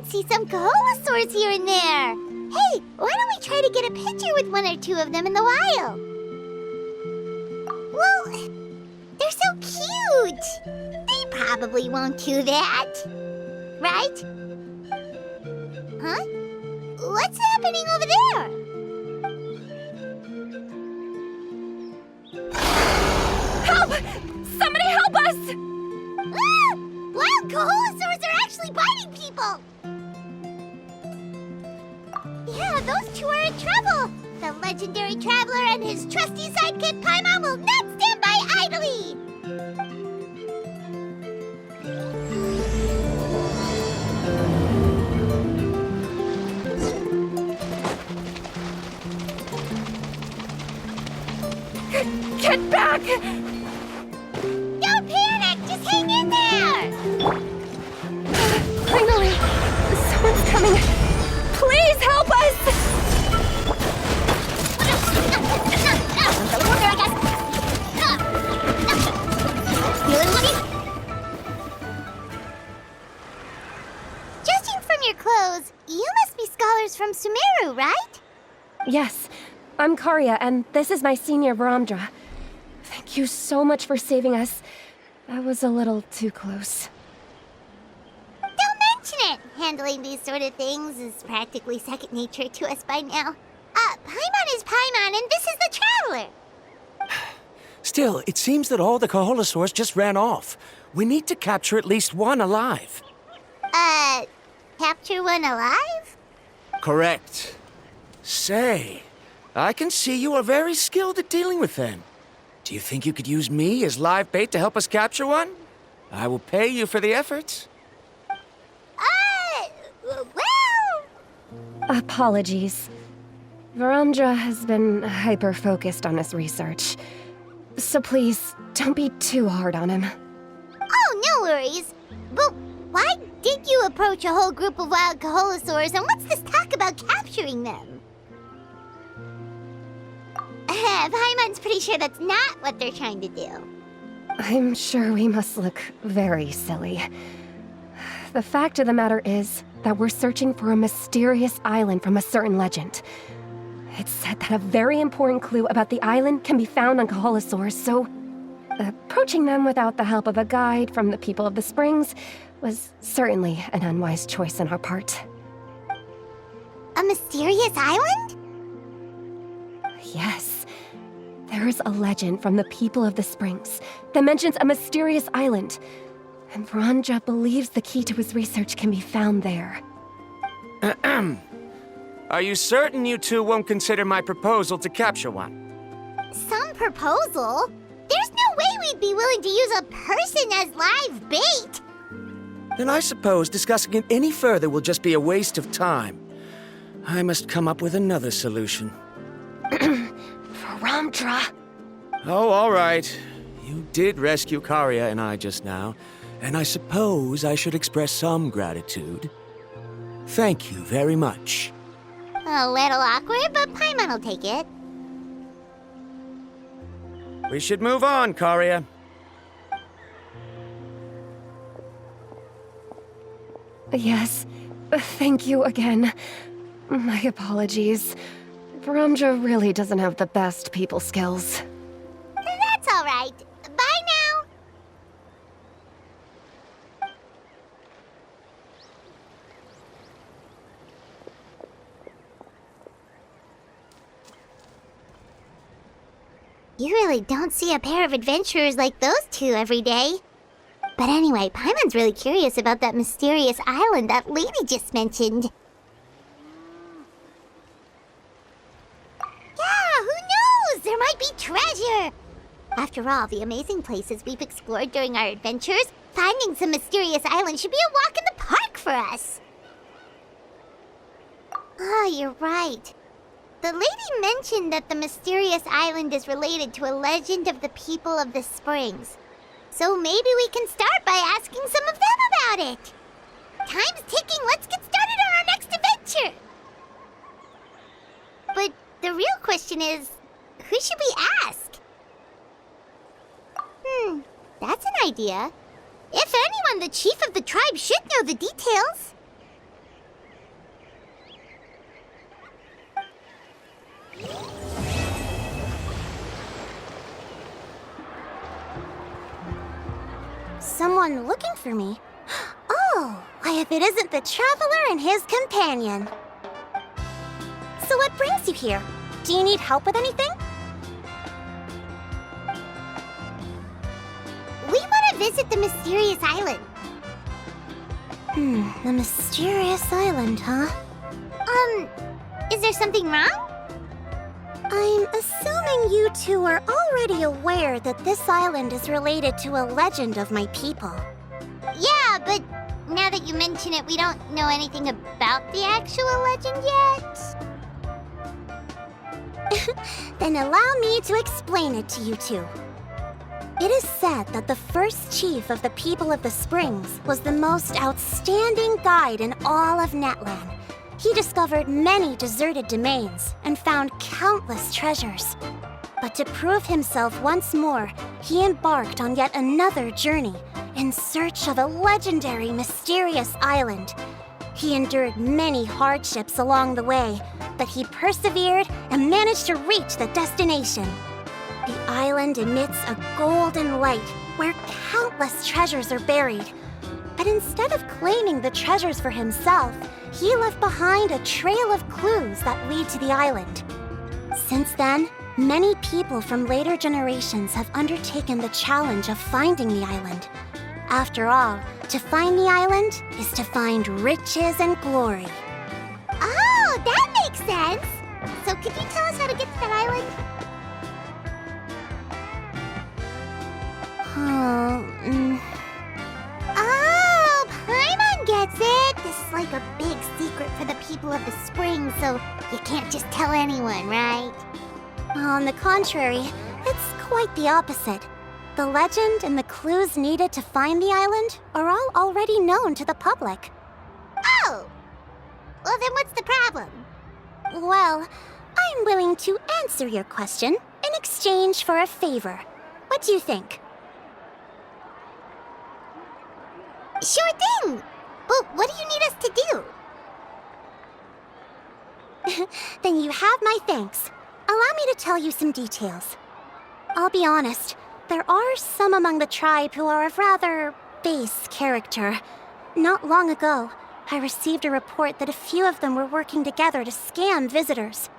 see some Kaholasaurs here and there. Hey, why don't we try to get a picture with one or two of them in the wild? Well, they're so cute. They probably won't do that. Right? Huh? What's happening over there? Help! Somebody help us! Ah! Wild Kaholasaurs are actually biting people! Yeah, those two are in trouble! The legendary traveler and his trusty sidekick Paimon will not stand by idly! Get back! Don't panic! Just hang in there! Finally! Someone's coming! Please help us! Judging from your clothes, you must be scholars from Sumeru, right? Yes, I'm Karya, and this is my senior Varamdra. Thank you so much for saving us. That was a little too close. Don't mention it! Handling these sort of things is practically second nature to us by now. Paimon is Paimon, and this is the Traveler! Still, it seems that all the Kaholasaurs just ran off. We need to capture at least one alive. Capture one alive? Correct. Say, I can see you are very skilled at dealing with them. Do you think you could use me as live bait to help us capture one? I will pay you for the efforts. Well... Apologies. Varamdra has been hyper-focused on his research. So please, don't be too hard on him. Oh, no worries. But why did you approach a whole group of wild Kaholasaurs, and what's this talk about capturing them? Paimon's pretty sure that's not what they're trying to do. I'm sure we must look very silly. The fact of the matter is that we're searching for a mysterious island from a certain legend. It's said that a very important clue about the island can be found on Kaholasaurs, so approaching them without the help of a guide from the people of the Springs was certainly an unwise choice on our part. A mysterious island? Yes. There is a legend from the people of the Springs that mentions a mysterious island, and Varamdra believes the key to his research can be found there. Are you certain you two won't consider my proposal to capture one? Some proposal? There's no way we'd be willing to use a person as live bait! Then I suppose discussing it any further will just be a waste of time. I must come up with another solution. Varamdra! Oh, all right. You did rescue Karya and I just now, and I suppose I should express some gratitude. Thank you very much. A little awkward, but Paimon will take it. We should move on, Karya. Yes, thank you again. My apologies. Varamdra really doesn't have the best people skills. That's all right. Bye now. You really don't see a pair of adventurers like those two every day. But anyway, Paimon's really curious about that mysterious island that lady just mentioned. Yeah, who knows? There might be treasure! After all, the amazing places we've explored during our adventures, finding some mysterious island should be a walk in the park for us. Oh, you're right. The lady mentioned that the mysterious island is related to a legend of the people of the Springs. So maybe we can start by asking some of them about it. Time's ticking. Let's get started on our next adventure. But the real question is, who should we ask? That's an idea. If anyone, the chief of the tribe should know the details. someone looking for me. Oh, why if it isn't the traveler and his companion. So what brings you here? Do you need help with anything? We want to visit the mysterious island. The mysterious island, huh? Is there something wrong? I'm assuming you two are already aware that this island is related to a legend of my people. Yeah, but now that you mention it, we don't know anything about the actual legend yet. Then allow me to explain it to you two. It is said that the first chief of the people of the Springs was the most outstanding guide in all of Netland. He discovered many deserted domains and found countless treasures. But to prove himself once more, he embarked on yet another journey in search of a legendary, mysterious island. He endured many hardships along the way, but he persevered and managed to reach the destination. The island emits a golden light where countless treasures are buried. But instead of claiming the treasures for himself, he left behind a trail of clues that lead to the island. Since then, many people from later generations have undertaken the challenge of finding the island. After all, to find the island is to find riches and glory. Oh, that makes sense! So could you tell us how to get to that island? Oh, Paimon gets it! This is like a big secret for the people of the Spring, so you can't just tell anyone, right? On the contrary, it's quite the opposite. The legend and the clues needed to find the island are all already known to the public. Oh! Well, then what's the problem? Well, I'm willing to answer your question in exchange for a favor. What do you think? Sure thing! But what do you need us to do? Then you have my thanks. Allow me to tell you some details. I'll be honest, there are some among the tribe who are of rather base character. Not long ago, I received a report that a few of them were working together to scam visitors.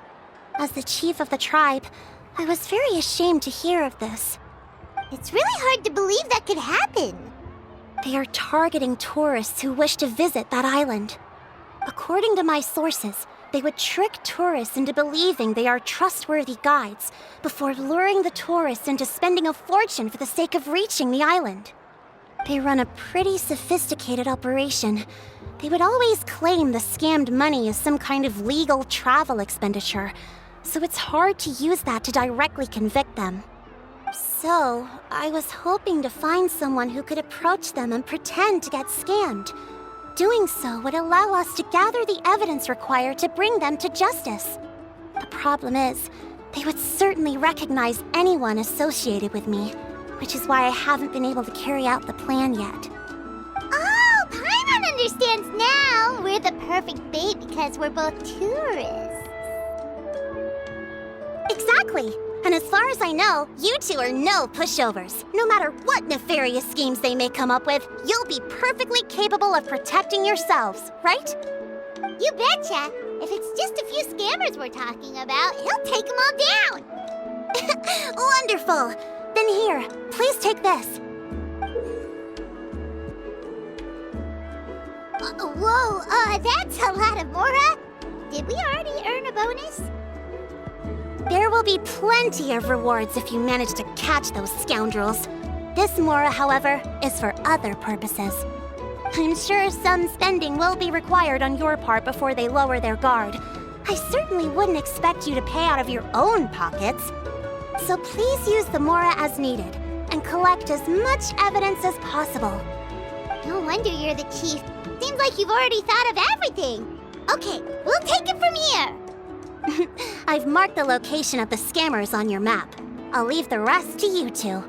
As the chief of the tribe, I was very ashamed to hear of this. It's really hard to believe that could happen. They are targeting tourists who wish to visit that island. According to my sources, they would trick tourists into believing they are trustworthy guides before luring the tourists into spending a fortune for the sake of reaching the island. They run a pretty sophisticated operation. They would always claim the scammed money is some kind of legal travel expenditure, so it's hard to use that to directly convict them. So, I was hoping to find someone who could approach them and pretend to get scammed. Doing so would allow us to gather the evidence required to bring them to justice. The problem is, they would certainly recognize anyone associated with me, which is why I haven't been able to carry out the plan yet. Oh, Paimon understands now! We're the perfect bait because we're both tourists. Exactly! And as far as I know, you two are no pushovers. No matter what nefarious schemes they may come up with, you'll be perfectly capable of protecting yourselves, right? You betcha! If it's just a few scammers we're talking about, he'll take them all down! Wonderful! Then here, please take this. Whoa, that's a lot of Mora! Did we already earn a bonus? There will be plenty of rewards if you manage to catch those scoundrels. This Mora, however, is for other purposes. I'm sure some spending will be required on your part before they lower their guard. I certainly wouldn't expect you to pay out of your own pockets. So please use the Mora as needed, and collect as much evidence as possible. No wonder you're the chief. Seems like you've already thought of everything. Okay, we'll take it from here. I've marked the location of the scammers on your map. I'll leave the rest to you two.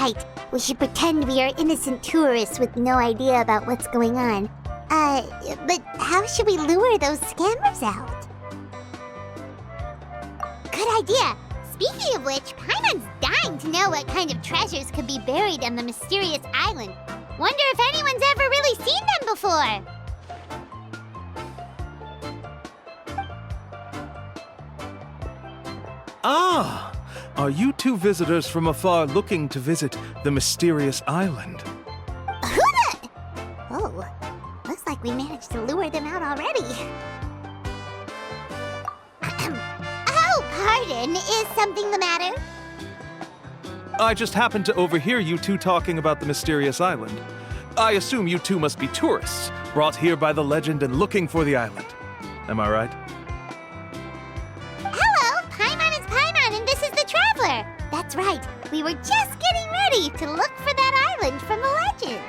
right. We should pretend we are innocent tourists with no idea about what's going on. But how should we lure those scammers out? Good idea. Speaking of which, Paimon's dying to know what kind of treasures could be buried on the mysterious island. Wonder if anyone's ever really seen them before. Ah! Are you two visitors from afar looking to visit the mysterious island? Who the... Oh, looks like we managed to lure them out already. Oh, pardon. Is something the matter? I just happened to overhear you two talking about the mysterious island. I assume you two must be tourists, brought here by the legend and looking for the island. Am I right? Hello, Paimon is Paimon, and this is the Traveler. That's right. We were just getting ready to look for that island from the legend.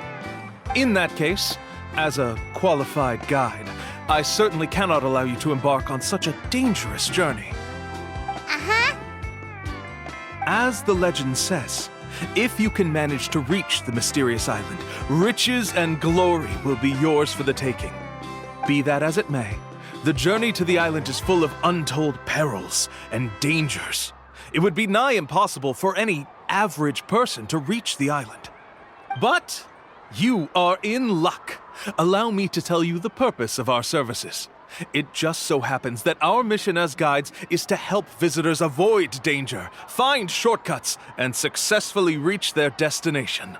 In that case, as a qualified guide, I certainly cannot allow you to embark on such a dangerous journey. Uh-huh. As the legend says, if you can manage to reach the mysterious island, riches and glory will be yours for the taking. Be that as it may, the journey to the island is full of untold perils and dangers. It would be nigh impossible for any average person to reach the island. But you are in luck. Allow me to tell you the purpose of our services. It just so happens that our mission as guides is to help visitors avoid danger, find shortcuts, and successfully reach their destination.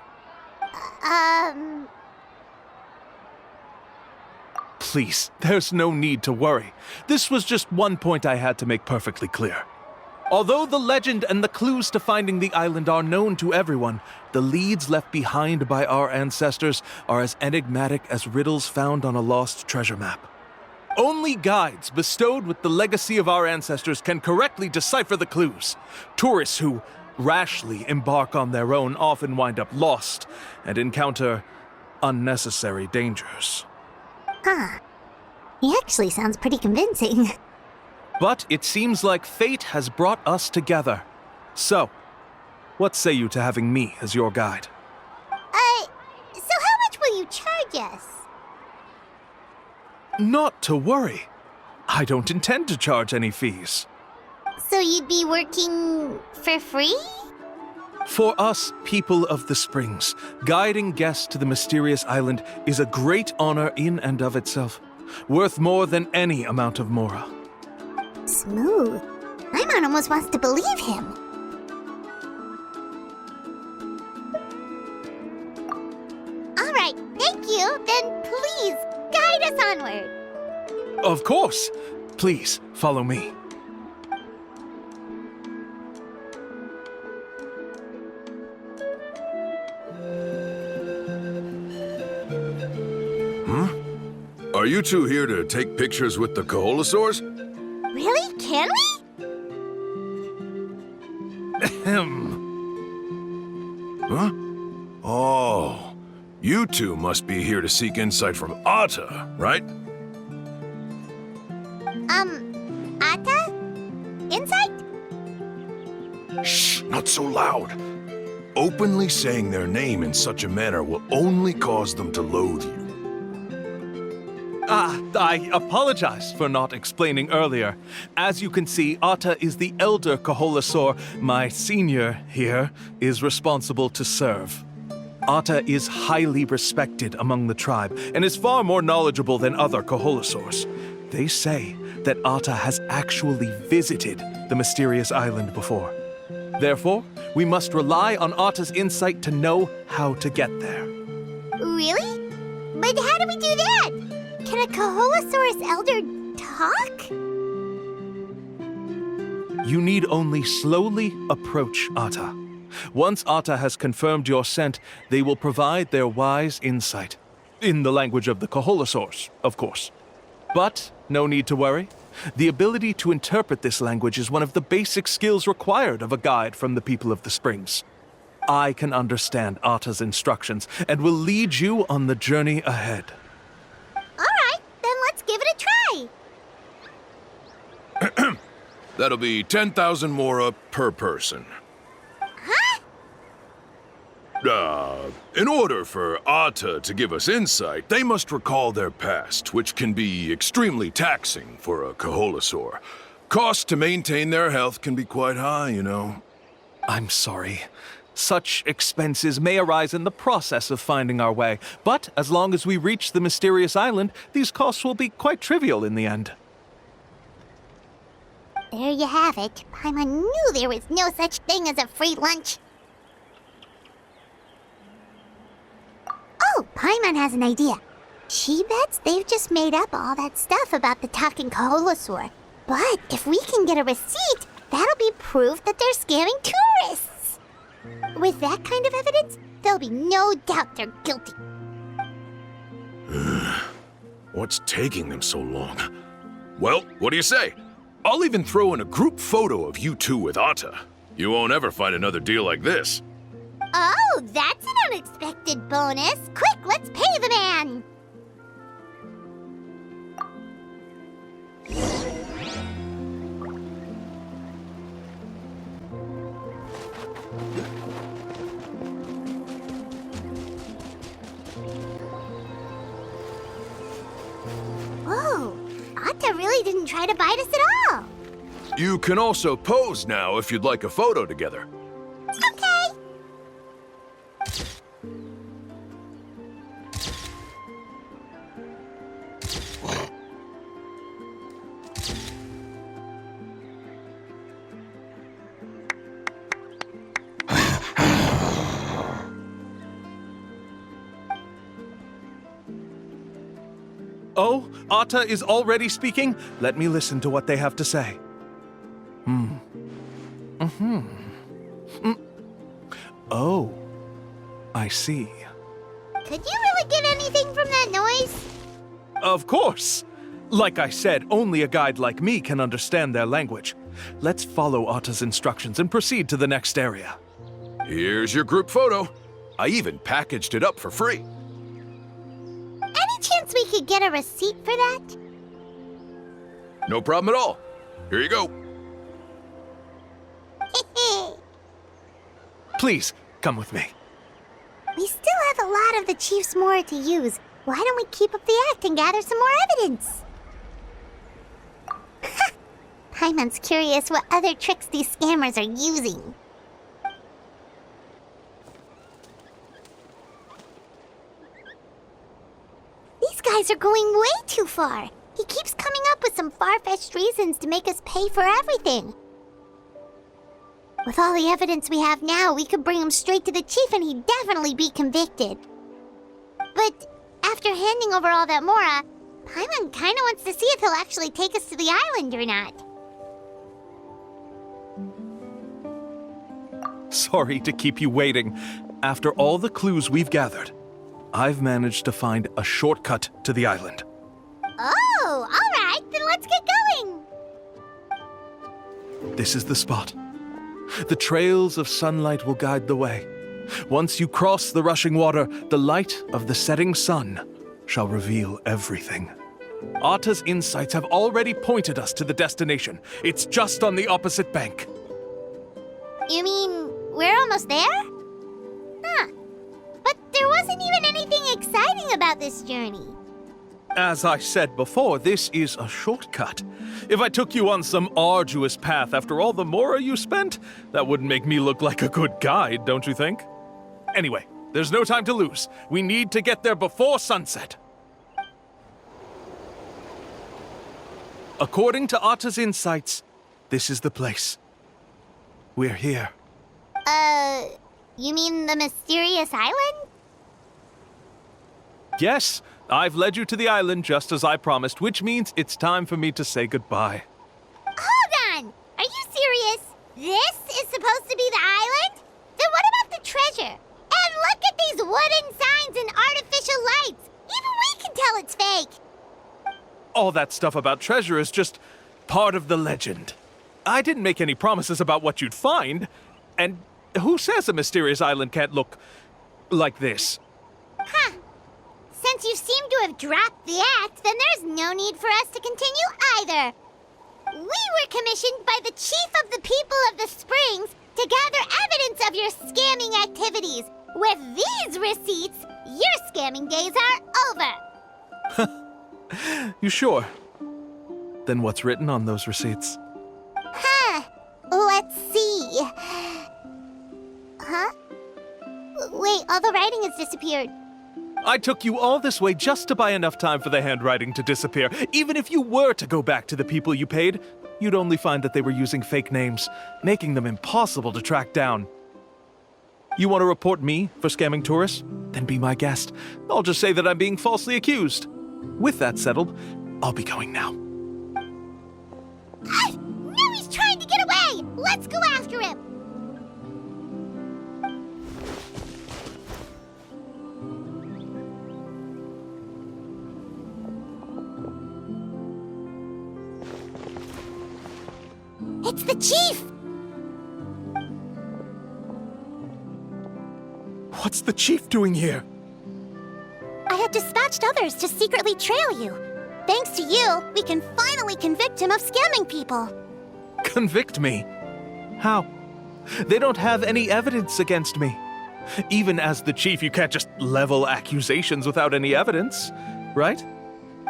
Please, there's no need to worry. This was just one point I had to make perfectly clear. Although the legend and the clues to finding the island are known to everyone, the leads left behind by our ancestors are as enigmatic as riddles found on a lost treasure map. Only guides bestowed with the legacy of our ancestors can correctly decipher the clues. Tourists who rashly embark on their own often wind up lost and encounter unnecessary dangers. Huh. He actually sounds pretty convincing. But it seems like fate has brought us together. So, what say you to having me as your guide? So how much will you charge us? Not to worry. I don't intend to charge any fees. So you'd be working for free? For us, people of the Springs, guiding guests to the mysterious island is a great honor in and of itself, worth more than any amount of mora. Smooth. Paimon almost wants to believe him. All right, thank you. Then please guide us onward. Of course. Please, follow me. Are you two here to take pictures with the Koholosaurs? Really? Can we? Huh? Oh, you two must be here to seek insight from Atta, right? Atta? Insight? Shh, not so loud. Openly saying their name in such a manner will only cause them to loathe you. I apologize for not explaining earlier. As you can see, Atta is the elder Koholosaur. My senior here is responsible to serve. Atta is highly respected among the tribe and is far more knowledgeable than other Koholosaurs. They say that Atta has actually visited the mysterious island before. Therefore, we must rely on Atta's insight to know how to get there. Really? But how do we do that? Can a Koholosaurus elder talk? You need only slowly approach Atta. Once Atta has confirmed your scent, they will provide their wise insight. In the language of the Koholosaurs, of course. But no need to worry. The ability to interpret this language is one of the basic skills required of a guide from the people of the Springs. I can understand Atta's instructions and will lead you on the journey ahead. All right, then let's give it a try. That'll be 10,000 mora per person. Huh? In order for Ata to give us insight, they must recall their past, which can be extremely taxing for a Kaholosaur. Costs to maintain their health can be quite high, you know. I'm sorry. Such expenses may arise in the process of finding our way, but as long as we reach the mysterious island, these costs will be quite trivial in the end. There you have it. Paimon knew there was no such thing as a free lunch. Oh, Paimon has an idea. She bets they've just made up all that stuff about the talking Kaholosaur. But if we can get a receipt, that'll be proof that they're scamming tourists. With that kind of evidence, there'll be no doubt they're guilty. What's taking them so long? Well, what do you say? I'll even throw in a group photo of you two with Ata. You won't ever find another deal like this. Oh, that's an unexpected bonus. Quick, let's pay the man. Whoa, Ata really didn't try to bite us at all. You can also pose now if you'd like a photo together. Okay. Oh, Ata is already speaking? Let me listen to what they have to say. Oh, I see. Could you really get anything from that noise? Of course! Like I said, only a guide like me can understand their language. Let's follow Ata's instructions and proceed to the next area. Here's your group photo. I even packaged it up for free. Any chance we could get a receipt for that? No problem at all. Here you go. Please, come with me. We still have a lot of the Chief's Mora to use. Why don't we keep up the act and gather some more evidence? Paimon's curious what other tricks these scammers are using. These guys are going way too far. He keeps coming up with some far-fetched reasons to make us pay for everything. With all the evidence we have now, we could bring him straight to the chief and he'd definitely be convicted. But after handing over all that Mora, Paimon kinda wants to see if he'll actually take us to the island or not. Sorry to keep you waiting. After all the clues we've gathered, I've managed to find a shortcut to the island. Oh, alright, then let's get going! This is the spot. The trails of sunlight will guide the way. Once you cross the rushing water, the light of the setting sun shall reveal everything. Ata's insights have already pointed us to the destination. It's just on the opposite bank. You mean, we're almost there? Huh. But there wasn't even anything exciting about this journey. As I said before, this is a shortcut. If I took you on some arduous path after all the Mora you spent, that wouldn't make me look like a good guide, don't you think? Anyway, there's no time to lose. We need to get there before sunset. According to Ata's insights, this is the place. We're here. You mean the mysterious island? Yes, I've led you to the island just as I promised, which means it's time for me to say goodbye. Hold on! Are you serious? This is supposed to be the island? Then what about the treasure? And look at these wooden signs and artificial lights! Even we can tell it's fake! All that stuff about treasure is just part of the legend. I didn't make any promises about what you'd find. And who says a mysterious island can't look like this? Huh. Since you seem to have dropped the act, then there's no need for us to continue either. We were commissioned by the chief of the people of the Springs to gather evidence of your scamming activities. With these receipts, your scamming days are over. You sure? Then what's written on those receipts? Huh. Let's see. Huh? Wait, all the writing has disappeared. I took you all this way just to buy enough time for the handwriting to disappear. Even if you were to go back to the people you paid, you'd only find that they were using fake names, making them impossible to track down. You want to report me for scamming tourists? Then be my guest. I'll just say that I'm being falsely accused. With that settled, I'll be going now. Now he's trying to get away! Let's go after him! It's the chief! What's the chief doing here? I had dispatched others to secretly trail you. Thanks to you, we can finally convict him of scamming people. Convict me? How? They don't have any evidence against me. Even as the chief, you can't just level accusations without any evidence, right?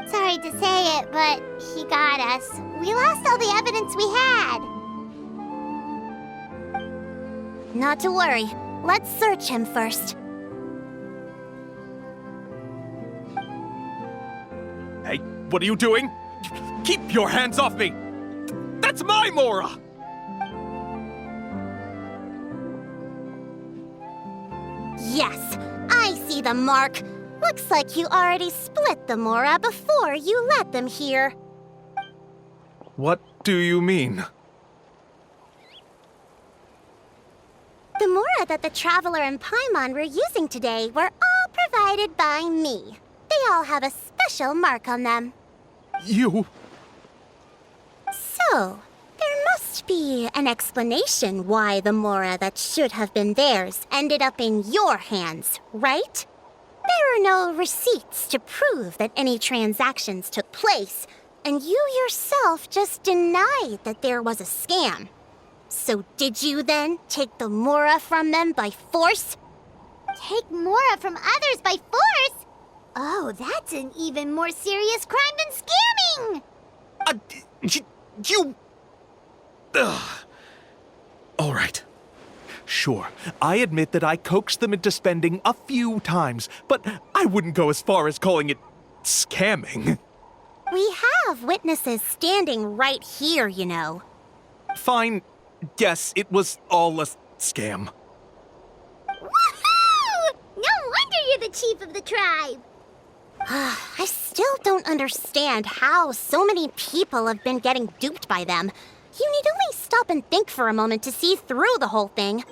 Sorry to say it, but he got us. We lost all the evidence we had. Not to worry. Let's search him first. Hey, what are you doing? Keep your hands off me! That's my Mora! Yes, I see the mark. Looks like you already split the Mora before you let them here. What do you mean? The Mora that the Traveler and Paimon were using today were all provided by me. They all have a special mark on them. You... So, there must be an explanation why the Mora that should have been theirs ended up in your hands, right? There are no receipts to prove that any transactions took place, and you yourself just denied that there was a scam. So did you then take the Mora from them by force? Take Mora from others by force? Oh, that's an even more serious crime than scamming! You... Ugh. All right. Sure, I admit that I coaxed them into spending a few times, but I wouldn't go as far as calling it scamming. We have witnesses standing right here, you know. Fine. Yes, it was all a scam. Woohoo! No wonder you're the chief of the tribe! I still don't understand how so many people have been getting duped by them. You need only stop and think for a moment to see through the whole thing.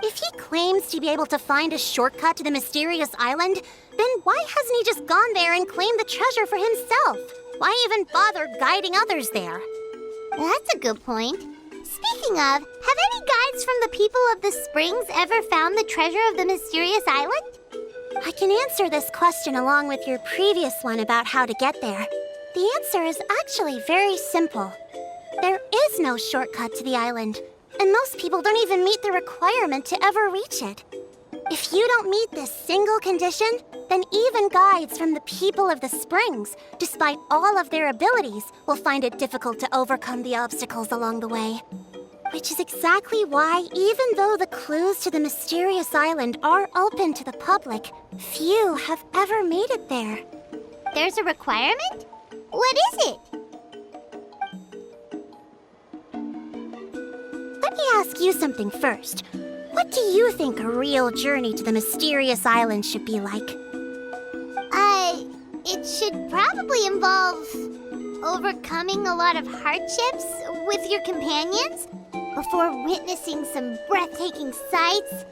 If he claims to be able to find a shortcut to the mysterious island, then why hasn't he just gone there and claimed the treasure for himself? Why even bother guiding others there? That's a good point. Speaking of, have any guides from the people of the Springs ever found the treasure of the mysterious island? I can answer this question along with your previous one about how to get there. The answer is actually very simple. There is no shortcut to the island, and most people don't even meet the requirement to ever reach it. If you don't meet this single condition, then even guides from the people of the Springs, despite all of their abilities, will find it difficult to overcome the obstacles along the way. Which is exactly why, even though the clues to the mysterious island are open to the public, few have ever made it there. There's a requirement? What is it? Let me ask you something first. What do you think a real journey to the mysterious island should be like? It should probably involve overcoming a lot of hardships with your companions before witnessing some breathtaking sights,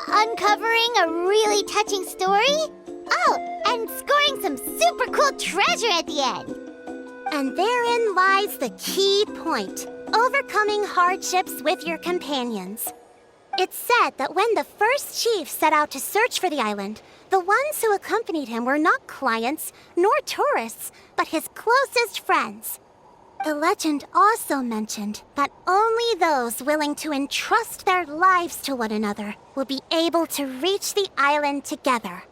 uncovering a really touching story, and scoring some super cool treasure at the end. And therein lies the key point. Overcoming hardships with your companions. It's said that when the first chief set out to search for the island, the ones who accompanied him were not clients nor tourists, but his closest friends. The legend also mentioned that only those willing to entrust their lives to one another will be able to reach the island together.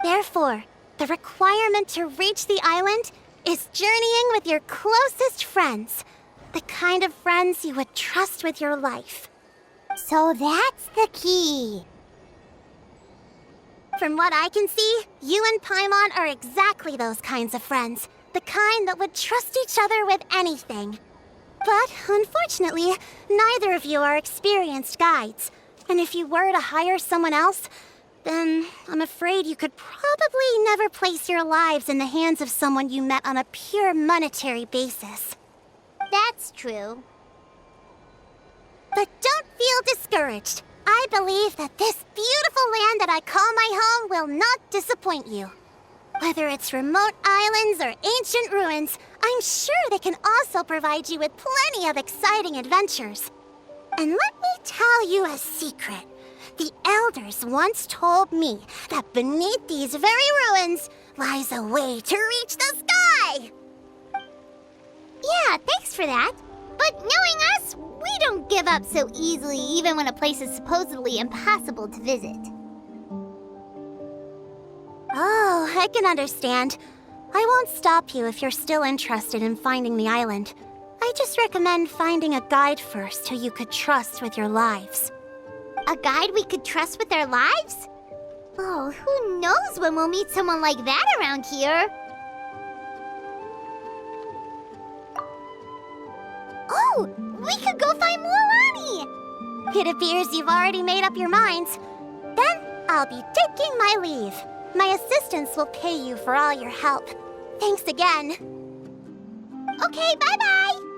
Therefore, the requirement to reach the island is journeying with your closest friends, the kind of friends you would trust with your life. So that's the key. From what I can see, you and Paimon are exactly those kinds of friends. The kind that would trust each other with anything. But unfortunately, neither of you are experienced guides. And if you were to hire someone else, then I'm afraid you could probably never place your lives in the hands of someone you met on a pure monetary basis. That's true. But don't feel discouraged. I believe that this beautiful land that I call my home will not disappoint you. Whether it's remote islands or ancient ruins, I'm sure they can also provide you with plenty of exciting adventures. And let me tell you a secret. The elders once told me that beneath these very ruins lies a way to reach the sky! Yeah, thanks for that. But knowing us, we don't give up so easily even when a place is supposedly impossible to visit. Oh, I can understand. I won't stop you if you're still interested in finding the island. I just recommend finding a guide first who you could trust with your lives. A guide we could trust with our lives? Oh, who knows when we'll meet someone like that around here? Oh, we could go find MUALANI! It appears you've already made up your minds. Then I'll be taking my leave. My assistants will pay you for all your help. Thanks again. Okay, bye-bye!